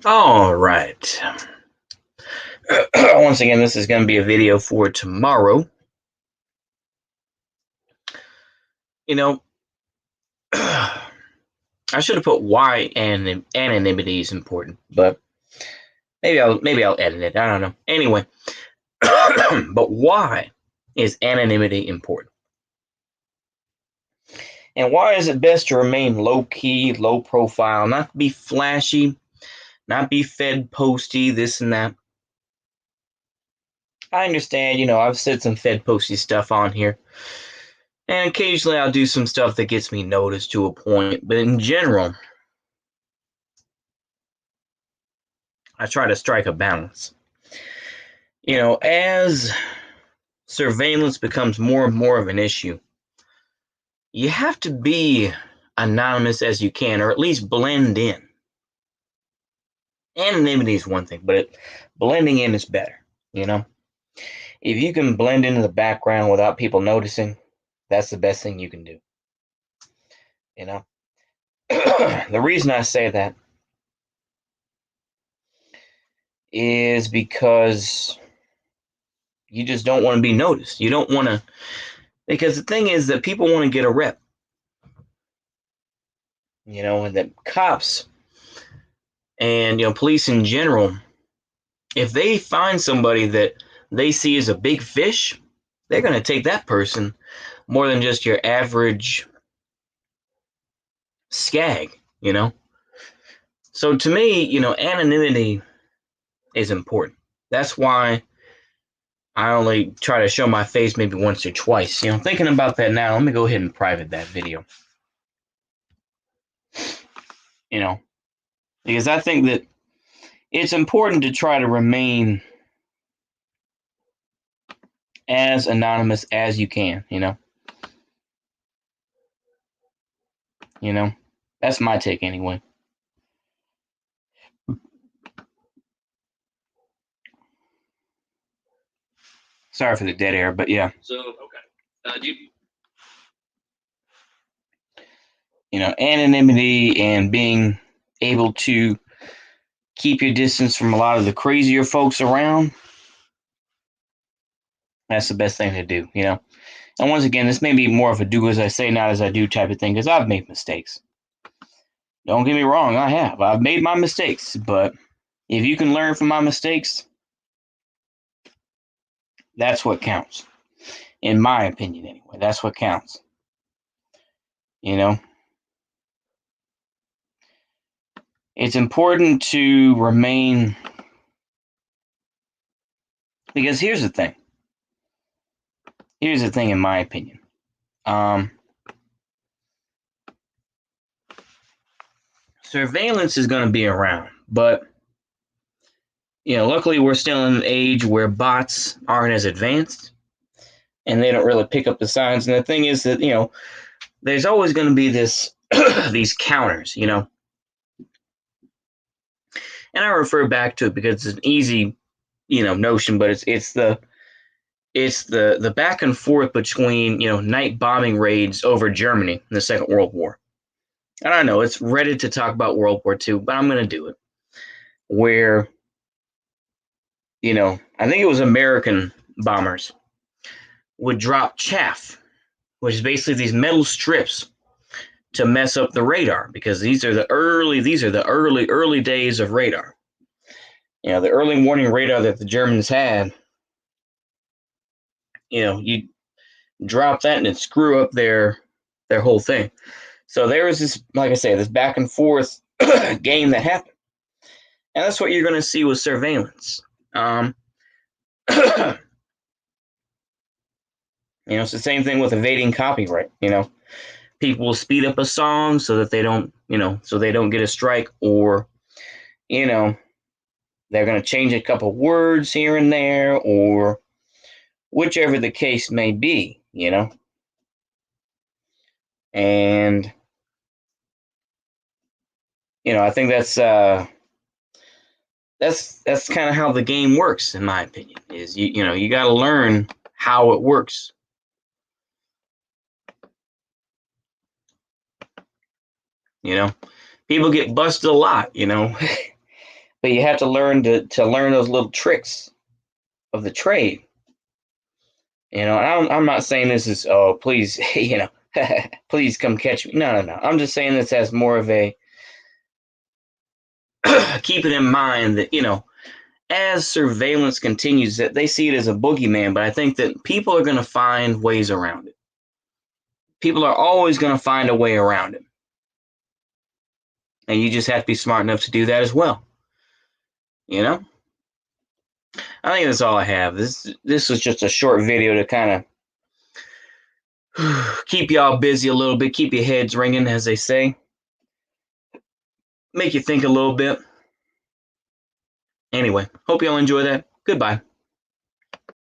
All right. Once again, this is going to be a video for tomorrow. You know, I should have put why anonymity is important, but maybe I'll edit it. I don't know. Anyway, but why is anonymity important? And why is it best to remain low key, low profile, not be flashy, not be fed posty, this and that? I understand, I've said some fed posty stuff on here. And occasionally I'll do some stuff that gets me noticed to a point, but in general, I try to strike a balance. As surveillance becomes more and more of an issue, you have to be anonymous as you can, or at least blend in. Anonymity is one thing, but blending in is better. You know, if you can blend into the background without people noticing, that's the best thing you can do. You know, the reason I say that is because you just don't want to be noticed. You don't want to, because the thing is that people want to get a rep, and that cops and, police in general, if they find somebody that they see as a big fish, they're going to take that person more than just your average skag. So to me, anonymity is important. That's why I only try to show my face maybe once or twice. Thinking about that now, let me go ahead and private that video. You know, because I think that it's important to try to remain as anonymous as you can. You know, that's my take anyway. Sorry for the dead air, but yeah. So, okay. Anonymity and being able to keep your distance from a lot of the crazier folks around. That's the best thing to do. And once again, this may be more of a do as I say, not as I do type of thing, because I've made mistakes. Don't get me wrong, I have. I've made my mistakes, but if you can learn from my mistakes, that's what counts. In my opinion, anyway, that's what counts. It's important to remain, because here's the thing. Here's the thing, in my opinion. Surveillance is going to be around, but luckily we're still in an age where bots aren't as advanced and they don't really pick up the signs. And the thing is that, there's always going to be this these counters, and I refer back to it because it's an easy, notion, but it's the back and forth between, night bombing raids over Germany in the Second World War. And I know it's ready to talk about World War II, but I'm going to do it. Where, I think it was American bombers would drop chaff, which is basically these metal strips to mess up the radar, because these are the early days of radar. The early warning radar that the Germans had. You drop that and it screw up their whole thing. So there was this, like I say, this back and forth game that happened, and that's what you're going to see with surveillance. It's the same thing with evading copyright. People will speed up a song so that they don't, get a strike, or, they're going to change a couple words here and there, or whichever the case may be, And, I think that's kind of how the game works, in my opinion. Is you got to learn how it works. People get busted a lot. but you have to learn to learn those little tricks of the trade. And I'm not saying this is, oh, please, please come catch me. No. I'm just saying this as more of a keep it in mind that, as surveillance continues, that they see it as a boogeyman, but I think that people are going to find ways around it. People are always going to find a way around it. And you just have to be smart enough to do that as well. I think that's all I have. This was just a short video to kind of keep y'all busy a little bit, keep your heads ringing, as they say. Make you think a little bit. Anyway, hope y'all enjoy that. Goodbye.